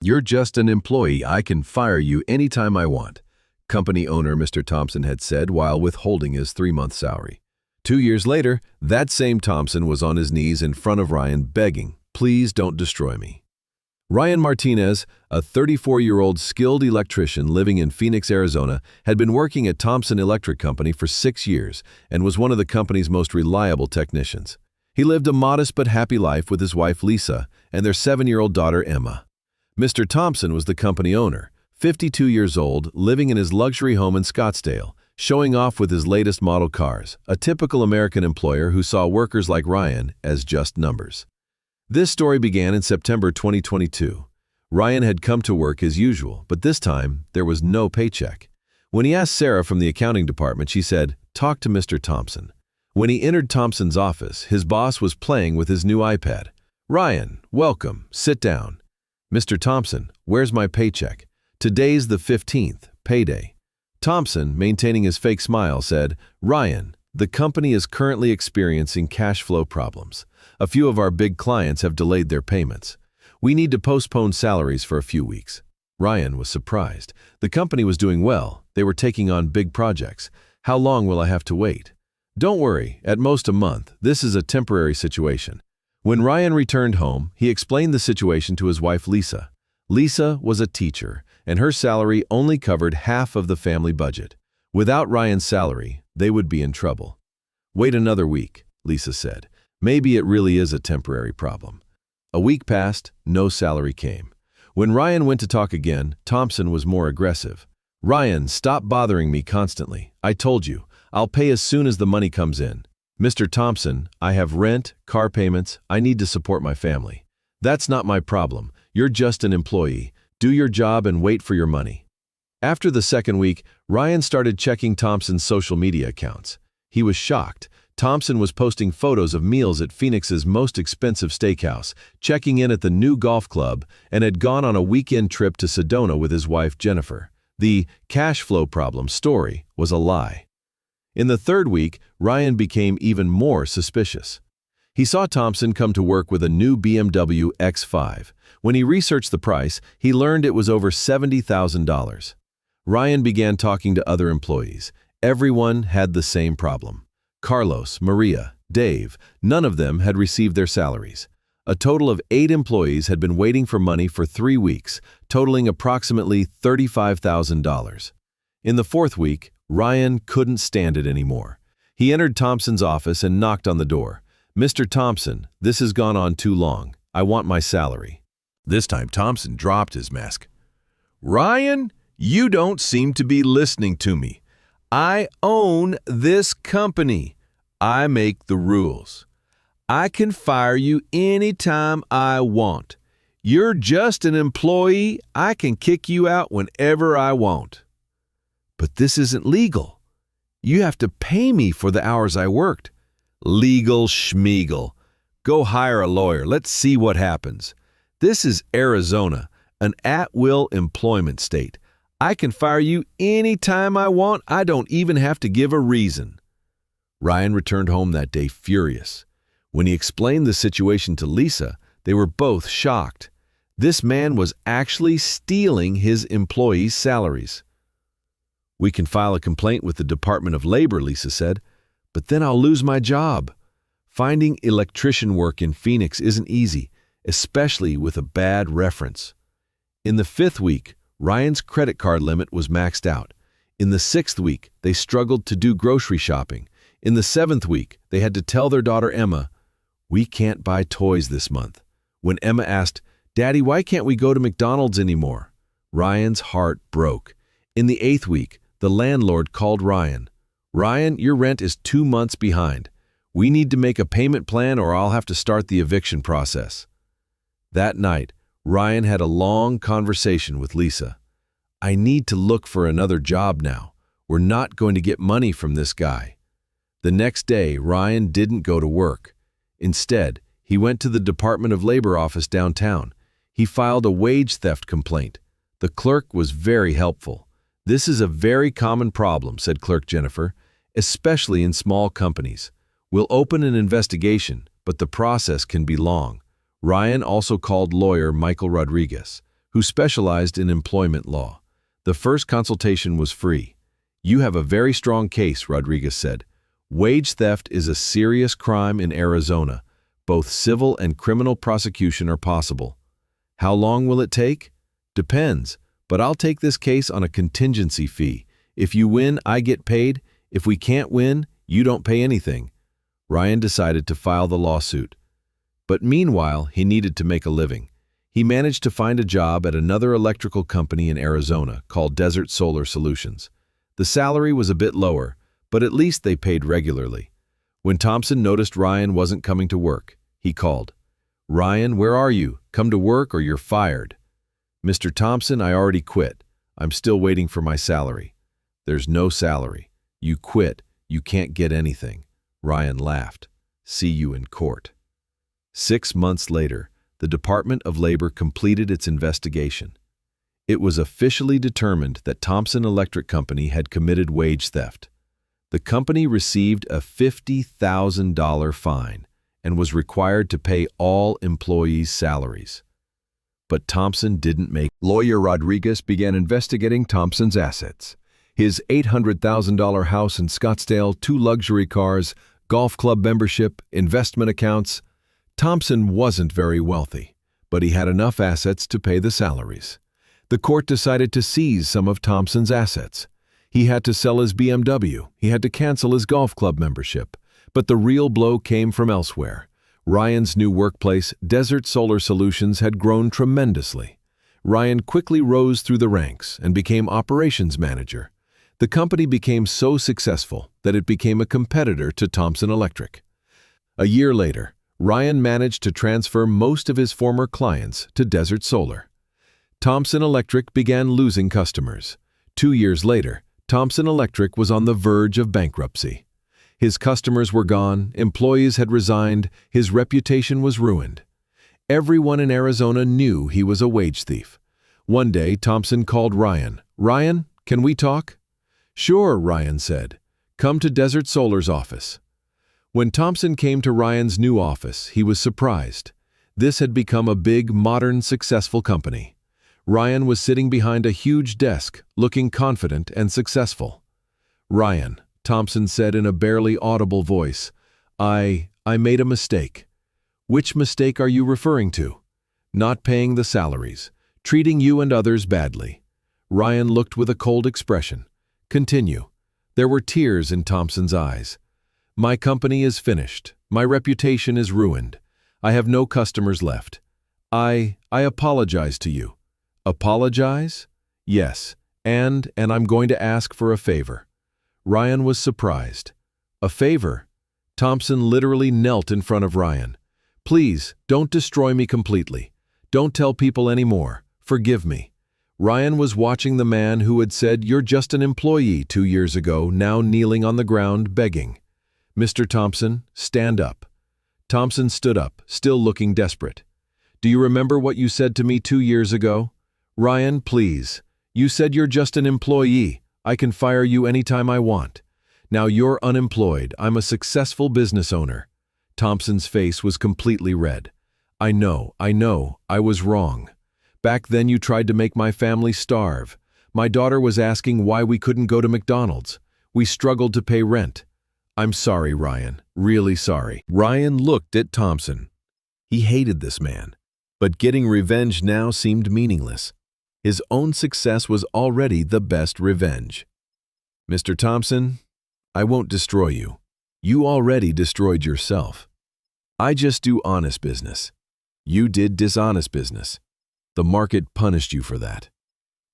You're just an employee. I can fire you anytime I want, company owner Mr. Thompson had said while withholding his 3-month salary. 2 years later, that same Thompson was on his knees in front of Ryan begging, "Please don't destroy me." Ryan Martinez, a 34-year-old skilled electrician living in Phoenix, Arizona, had been working at Thompson Electric Company for 6 years and was one of the company's most reliable technicians. He lived a modest but happy life with his wife Lisa and their 7-year-old daughter Emma. Mr. Thompson was the company owner, 52 years old, living in his luxury home in Scottsdale, showing off with his latest model cars, a typical American employer who saw workers like Ryan as just numbers. This story began in September 2022. Ryan had come to work as usual, but this time there was no paycheck. When he asked Sarah from the accounting department, she said, "Talk to Mr. Thompson." When he entered Thompson's office, his boss was playing with his new iPad. "Ryan, welcome. Sit down." "Mr. Thompson, where's my paycheck? Today's the 15th, payday." Thompson, maintaining his fake smile, said, "Ryan, the company is currently experiencing cash flow problems. A few of our big clients have delayed their payments. We need to postpone salaries for a few weeks." Ryan was surprised. The company was doing well. They were taking on big projects. "How long will I have to wait?" "Don't worry, at most a month. This is a temporary situation." When Ryan returned home, he explained the situation to his wife Lisa. Lisa was a teacher, and her salary only covered half of the family budget. Without Ryan's salary, they would be in trouble. "Wait another week," Lisa said. "Maybe it really is a temporary problem." A week passed, no salary came. When Ryan went to talk again, Thompson was more aggressive. "Ryan, stop bothering me constantly. I told you, I'll pay as soon as the money comes in." "Mr. Thompson, I have rent, car payments. I need to support my family." "That's not my problem. You're just an employee. Do your job and wait for your money." After the second week, Ryan started checking Thompson's social media accounts. He was shocked. Thompson was posting photos of meals at Phoenix's most expensive steakhouse, checking in at the new golf club, and had gone on a weekend trip to Sedona with his wife Jennifer. The cash flow problem story was a lie. In the third week, Ryan became even more suspicious. He saw Thompson come to work with a new BMW X5. When he researched the price, he learned it was over $70,000. Ryan began talking to other employees. Everyone had the same problem. Carlos, Maria, Dave, none of them had received their salaries. A total of 8 employees had been waiting for money for 3 weeks, totaling approximately $35,000. In the fourth week, Ryan couldn't stand it anymore. He entered Thompson's office and knocked on the door. "Mr. Thompson, this has gone on too long. I want my salary." This time Thompson dropped his mask. "Ryan, you don't seem to be listening to me. I own this company. I make the rules. I can fire you anytime I want. You're just an employee. I can kick you out whenever I want." "But this isn't legal. You have to pay me for the hours I worked." "Legal schmeagle. Go hire a lawyer. Let's see what happens. This is Arizona, an at-will employment state. I can fire you anytime I want. I don't even have to give a reason." Ryan returned home that day furious. When he explained the situation to Lisa, they were both shocked. This man was actually stealing his employees' salaries. "We can file a complaint with the Department of Labor," Lisa said, "but then I'll lose my job." Finding electrician work in Phoenix isn't easy, especially with a bad reference. In the 5th week, Ryan's credit card limit was maxed out. In the 6th week, they struggled to do grocery shopping. In the 7th week, they had to tell their daughter Emma, "We can't buy toys this month." When Emma asked, "Daddy, why can't we go to McDonald's anymore?" Ryan's heart broke. In the 8th week, the landlord called Ryan. "Ryan, your rent is 2 months behind. We need to make a payment plan or I'll have to start the eviction process." That night, Ryan had a long conversation with Lisa. "I need to look for another job now. We're not going to get money from this guy." The next day, Ryan didn't go to work. Instead, he went to the Department of Labor office downtown. He filed a wage theft complaint. The clerk was very helpful. "This is a very common problem," said Clerk Jennifer, "especially in small companies. We'll open an investigation, but the process can be long." Ryan also called lawyer Michael Rodriguez. who specialized in employment law. The first consultation was free. "You have a very strong case," Rodriguez said. "Wage theft is a serious crime in Arizona. Both civil and criminal prosecution are possible. How long will it take? Depends, but I'll take this case on a contingency fee. If you win, I get paid. If we can't win, you don't pay anything." Ryan decided to file the lawsuit. But meanwhile, he needed to make a living. He managed to find a job at another electrical company in Arizona called Desert Solar Solutions. The salary was a bit lower, but at least they paid regularly. When Thompson noticed Ryan wasn't coming to work, he called. "Ryan, where are you? Come to work or you're fired." "Mr. Thompson, I already quit. I'm still waiting for my salary." "There's no salary. You quit. You can't get anything." Ryan laughed. "See you in court." 6 months later, the Department of Labor completed its investigation. It was officially determined that Thompson Electric Company had committed wage theft. The company received a $50,000 fine and was required to pay all employees' salaries. But Thompson didn't make. Lawyer Rodriguez began investigating Thompson's assets. His $800,000 house in Scottsdale, 2 luxury cars, golf club membership, investment accounts. Thompson wasn't very wealthy, but he had enough assets to pay the salaries. The court decided to seize some of Thompson's assets. He had to sell his BMW. He had to cancel his golf club membership. But the real blow came from elsewhere. Ryan's new workplace, Desert Solar Solutions, had grown tremendously. Ryan quickly rose through the ranks and became operations manager. The company became so successful that it became a competitor to Thompson Electric. A year later, Ryan managed to transfer most of his former clients to Desert Solar. Thompson Electric began losing customers. 2 years later, Thompson Electric was on the verge of bankruptcy. His customers were gone, employees had resigned, his reputation was ruined. Everyone in Arizona knew he was a wage thief. One day, Thompson called Ryan. "Ryan, can we talk?" "Sure," Ryan said. "Come to Desert Solar's office." When Thompson came to Ryan's new office, he was surprised. This had become a big, modern, successful company. Ryan was sitting behind a huge desk, looking confident and successful. "Ryan," Thompson said in a barely audible voice, I made a mistake." "Which mistake are you referring to?" "Not paying the salaries, treating you and others badly." Ryan looked with a cold expression. "Continue." There were tears in Thompson's eyes. "My company is finished. My reputation is ruined. I have no customers left. I apologize to you." "Apologize?" "Yes, and I'm going to ask for a favor." Ryan was surprised. "A favor?" Thompson literally knelt in front of Ryan. "Please, don't destroy me completely. Don't tell people anymore. Forgive me." Ryan was watching the man who had said, "You're just an employee," 2 years ago, now kneeling on the ground, begging. "Mr. Thompson, stand up." Thompson stood up, still looking desperate. "Do you remember what you said to me 2 years ago?" "Ryan, please. You said you're just an employee. I can fire you anytime I want. Now you're unemployed. I'm a successful business owner." Thompson's face was completely red. I know. I was wrong. Back then you tried to make my family starve. My daughter was asking why we couldn't go to McDonald's. We struggled to pay rent. I'm sorry, Ryan. Really sorry." Ryan looked at Thompson. He hated this man. But getting revenge now seemed meaningless. His own success was already the best revenge. "Mr. Thompson, I won't destroy you. You already destroyed yourself. I just do honest business. You did dishonest business. The market punished you for that."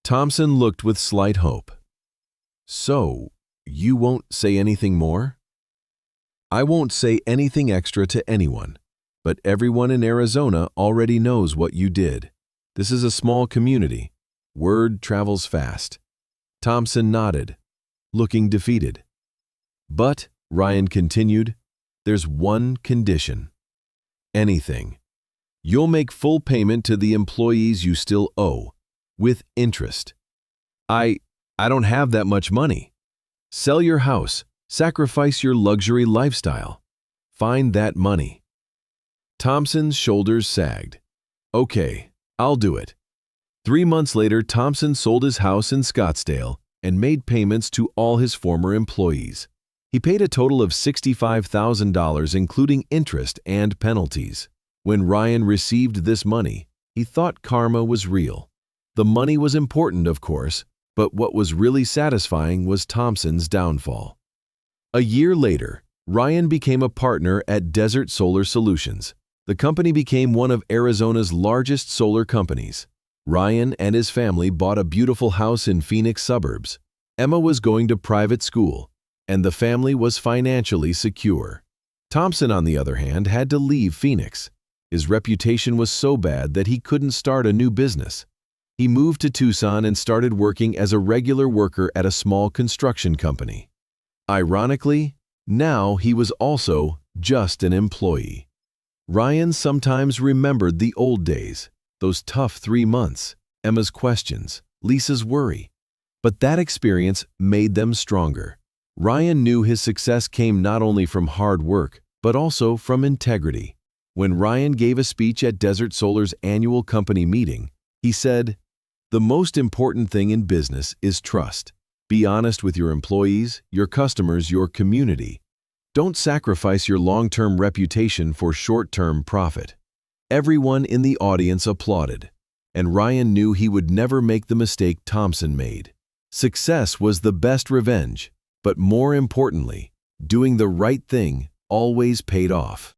Thompson looked with slight hope. "So, you won't say anything more?" "I won't say anything extra to anyone, but everyone in Arizona already knows what you did. This is a small community. Word travels fast." Thompson nodded, looking defeated. "But," Ryan continued, "there's one condition. Anything. You'll make full payment to the employees you still owe, with interest." I don't have that much money." "Sell your house. Sacrifice your luxury lifestyle. Find that money." Thompson's shoulders sagged. "Okay, I'll do it." 3 months later, Thompson sold his house in Scottsdale and made payments to all his former employees. He paid a total of $65,000, including interest and penalties. When Ryan received this money, he thought karma was real. The money was important, of course, but what was really satisfying was Thompson's downfall. A year later, Ryan became a partner at Desert Solar Solutions. The company became one of Arizona's largest solar companies. Ryan and his family bought a beautiful house in Phoenix suburbs. Emma was going to private school, and the family was financially secure. Thompson, on the other hand, had to leave Phoenix. His reputation was so bad that he couldn't start a new business. He moved to Tucson and started working as a regular worker at a small construction company. Ironically, now he was also just an employee. Ryan sometimes remembered the old days, those tough 3 months, Emma's questions, Lisa's worry. But that experience made them stronger. Ryan knew his success came not only from hard work, but also from integrity. When Ryan gave a speech at Desert Solar's annual company meeting, he said, "The most important thing in business is trust. Be honest with your employees, your customers, your community. Don't sacrifice your long-term reputation for short-term profit." Everyone in the audience applauded, and Ryan knew he would never make the mistake Thompson made. Success was the best revenge, but more importantly, doing the right thing always paid off.